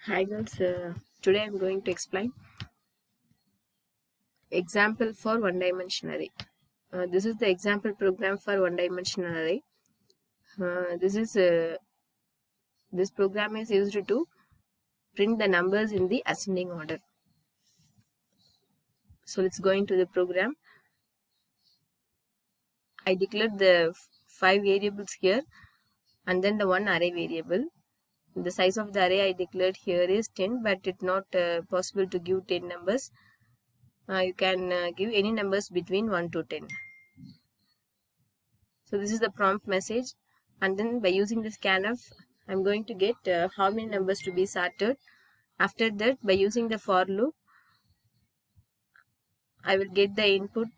Hi girls, today I'm going to explain example for one-dimensional array. This is the example program for one-dimensional array. This program is used to print the numbers in the ascending order. So let's go into the program. I declared the 5 variables here and then the one array variable. The size of the array I declared here is 10, but it's not possible to give 10 numbers. You can give any numbers between 1 to 10. So this is the prompt message, and then by using the scanf I'm going to get how many numbers to be sorted. After that, by using the for loop, I will get the input,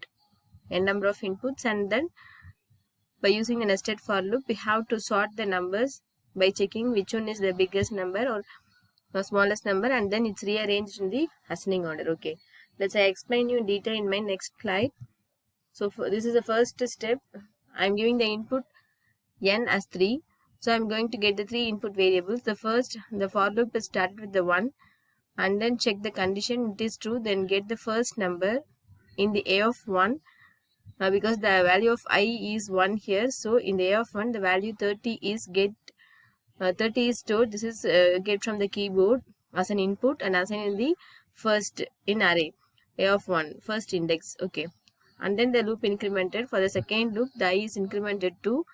n number of inputs, and then by using the nested for loop we have to sort the numbers by checking which one is the biggest number or the smallest number, and then it's rearranged in the ascending order. Okay, let's explain you in detail in my next slide. So this is the first step. I'm giving the input n as 3. So I'm going to get the 3 input variables. The for loop is started with the 1 and then check the condition, it is true, then get the first number in the a of 1 because the value of I is 1 here. So in the a of 1 the value 30 is 30 is stored. This is get from the keyboard as an input and assign in the first in array a of 1 first index. Okay, and then the loop incremented. For the second loop the I is incremented to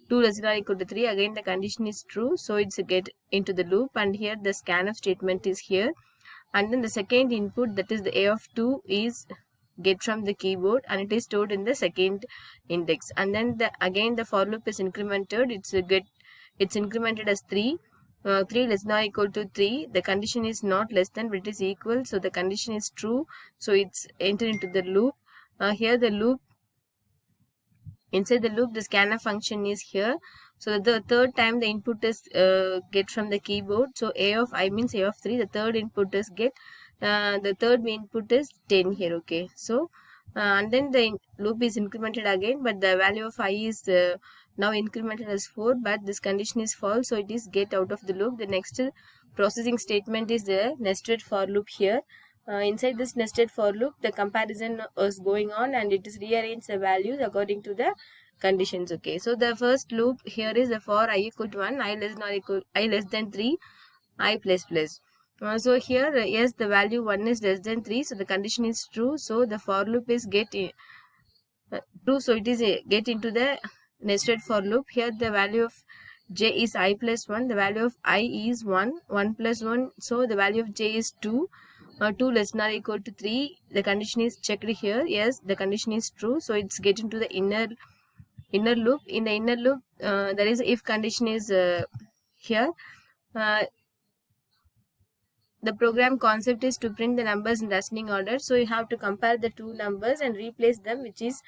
2 less than or equal to 3. Again the condition is true, so it's get into the loop, and here the scanf statement is here, and then the second input, that is the a of 2, is get from the keyboard and it is stored in the second index. And then again the for loop is incremented. It's incremented as 3. 3 less than or equal to 3. The condition is not less than, but it is equal, so the condition is true, so it's entered into the loop. Here the loop, inside the loop the scanf function is here. So the third time the input is get from the keyboard. So a of I means a of 3. The third input is get. The third input is 10 here. Okay, so and then the loop is incremented again, but the value of I is now incremented as 4, but this condition is false, so it is get out of the loop. The next processing statement is the nested for loop here. Inside this nested for loop the comparison is going on and it is rearrange the values according to the conditions. Okay, so the first loop here is the for I equal to 1, I less than 3, I plus plus. So here yes, the value 1 is less than 3, so the condition is true, so the for loop is true, so it is get into the nested for loop. Here the value of j is I plus 1, the value of I is 1 plus 1, so the value of j is 2. 2 less than or equal to 3, the condition is checked here. Yes, the condition is true, so it's get into the inner loop. In the inner loop there is if condition is here. The program concept is to print the numbers in the ascending order, so you have to compare the two numbers and replace them, which is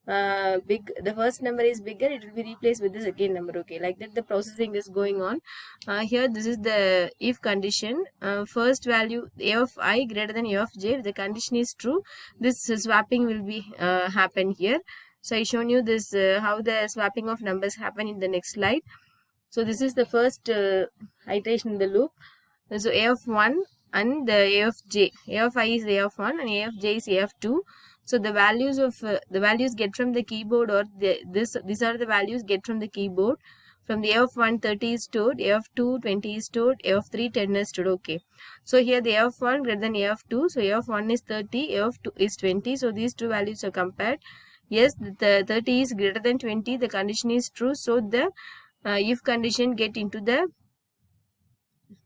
big. The first number is bigger, it will be replaced with the second number. Okay, like that the processing is going on. Here this is the if condition. First value a of I greater than a of j. If the condition is true, this swapping will be happen here. So I shown you this how the swapping of numbers happen in the next slide. So this is the first iteration in the loop. So a of 1 and the a of j. A of I is a of 1 and a of j is a of 2. So the values of the values get from the keyboard, or these are the values get from the keyboard. From the a of 1 30 is stored, a of 2 20 is stored, a of 3 10 is stored. Okay, so here the a of 1 greater than a of 2, so a of 1 is 30, a of 2 is 20. So these two values are compared. Yes, the 30 is greater than 20, the condition is true, so the if condition get into the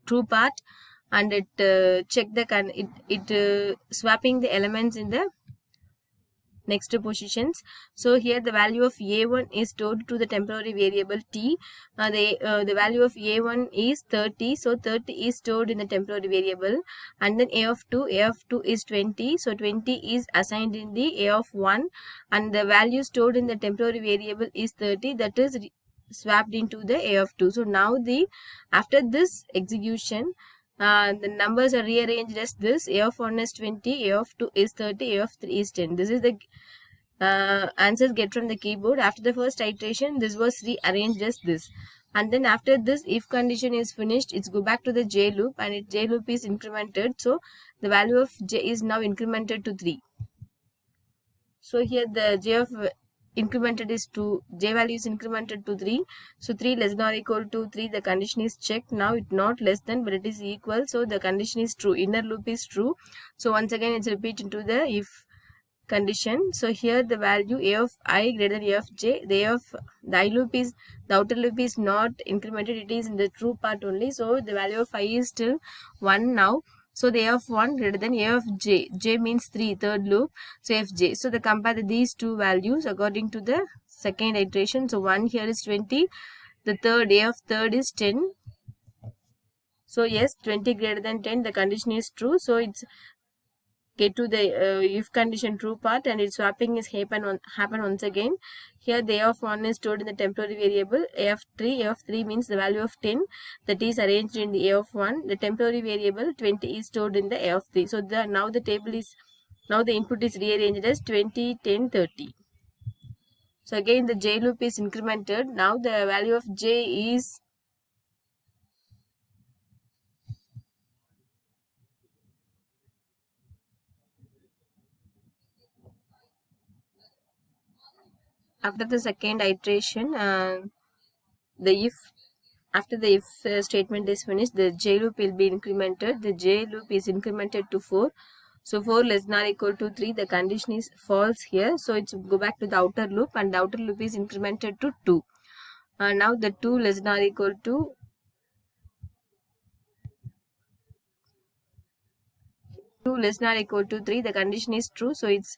true part, and it check the swapping the elements in the next positions. So here the value of a1 is stored to the temporary variable t. The value of a1 is 30, so 30 is stored in the temporary variable, and then a of 2 is 20, so 20 is assigned in the a of 1, and the value stored in the temporary variable is 30, that is swapped into the a of 2. So now after this execution the numbers are rearranged as this: a of 1 is 20, a of 2 is 30, a of 3 is 10. This is the answers get from the keyboard. After the first iteration this was rearranged as this, And then after this if condition is finished, it's go back to the J loop, and J loop is incremented, so the value of J is now incremented to 3. So here the J of incremented is 2, J value is incremented to 3, so 3 less than or equal to 3, the condition is checked. Now it's not less than but it is equal, so the condition is true, inner loop is true. So once again it's repeat into the if condition. So here the value A of I greater than A of J, the I loop is, the outer loop is not incremented, it is in the true part only, so the value of I is still 1 now. So the A of 1 greater than A of J, J means 3, third loop, so F J. So they compare these two values according to the second iteration. So 1 here is 20, the third A of third is 10. So yes, 20 greater than 10, the condition is true, so it's get to the if condition true part, and its swapping is happen once again. Here the A of 1 is stored in the temporary variable A of 3. A of 3 means the value of 10 that is arranged in the A of 1. The temporary variable 20 is stored in the A of 3. So now the table is, now the input is rearranged as 20, 10, 30. So again the J loop is incremented. Now the value of J is after the second iteration, after the if statement is finished, the J loop will be incremented. The J loop is incremented to 4. So 4 less than or equal to 3, the condition is false here. So it's go back to the outer loop, and the outer loop is incremented to 2. Now the 2 less than or equal to 3, the condition is true. So it's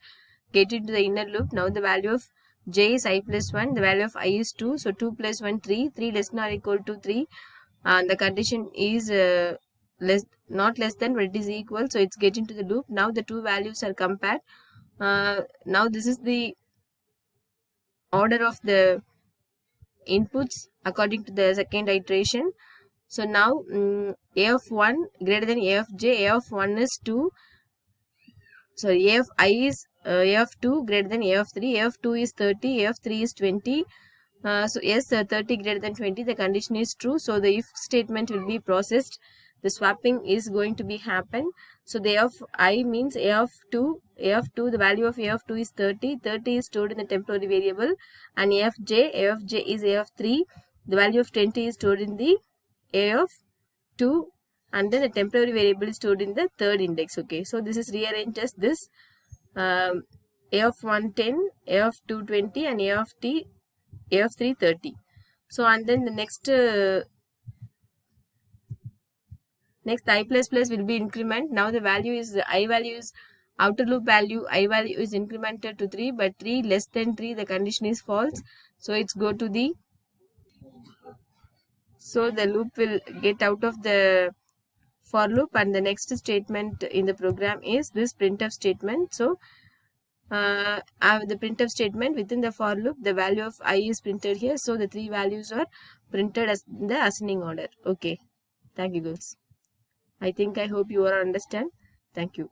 get into the inner loop. Now the value of J is I plus 1, the value of I is 2. So 2 plus 1, 3, 3 less than or equal to 3. And the condition is not less than but it is equal, so it's get into the loop. Now the two values are compared. Now this is the order of the inputs according to the second iteration. So now A of 1 greater than A of J, A of 1 is 2, sorry, A of I is A of 2 greater than A of 3, A of 2 is 30, A of 3 is 20. So yes, 30 greater than 20, the condition is true. So the if statement will be processed. The swapping is going to be happen. So the A of I means A of 2, the value of A of 2 is 30. 30 is stored in the temporary variable. And A of J is A of 3. The value of 20 is stored in the A of 2. And then the temporary variable is stored in the third index. Okay, so this is rearranged as this. A of 1 10, A of 2 20, and A of 3 30. So and then the next I plus plus will be increment. Now the value is I value is outer loop value, I value is incremented to 3, but 3 less than 3, the condition is false. So it's go to the, so the loop will get out of the for loop, and the next statement in the program is this printf statement. So the printf statement within the for loop, the value of I is printed here. So the three values are printed as the ascending order. Okay, thank you girls. I hope you all understand. Thank you.